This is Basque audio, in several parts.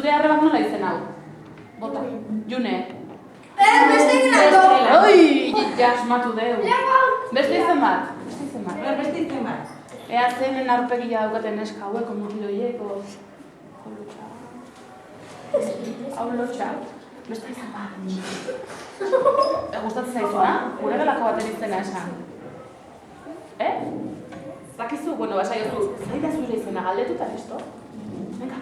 zure arrebak nola izen hau? Bota, June. Beste egin aldo. Oi, jasmatu deu. Beste izen bat? Beste izen bat. Ea zenen aurpegia daukaten neska haueko mutiloieko. Hau lotxa. Beste izen bat. Gustatzen zaizuna? Gure gelako baten izena esan. Zakizu, bueno, basaiozu. Zai da zure izena galdetuta, esto? Venga.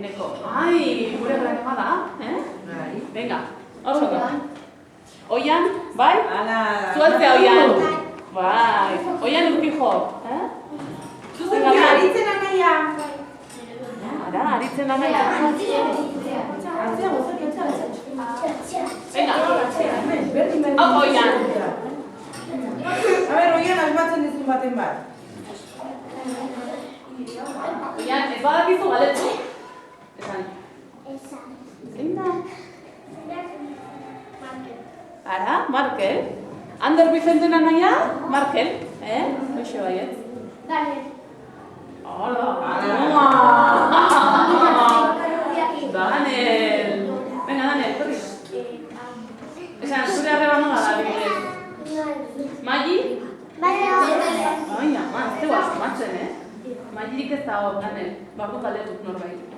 Eneko. Ai, gure gelako bada, Venga, oso da. Oian, bai? Zueltzea Oian. Bai. Oian Urkijo. Zuzentzea, aritzen anaia. Ara, aritzen anaia. Venga. Hau Oian. A ber, Oian asmatzen dizun baten bat. Oian, ez badakizu galetu? Esan. Zein da? Ara, Markel. Ander Vicenten anaia? Markel. Hoxe baiet. Hola. Daniel. Venga, Daniel, torri. Esan, zure arreba nola da, adibidez? Magi? Ai, ama, ez tegu asmatzen, Magirik ez da hor, Daniel. Bardu galdetuk norbait.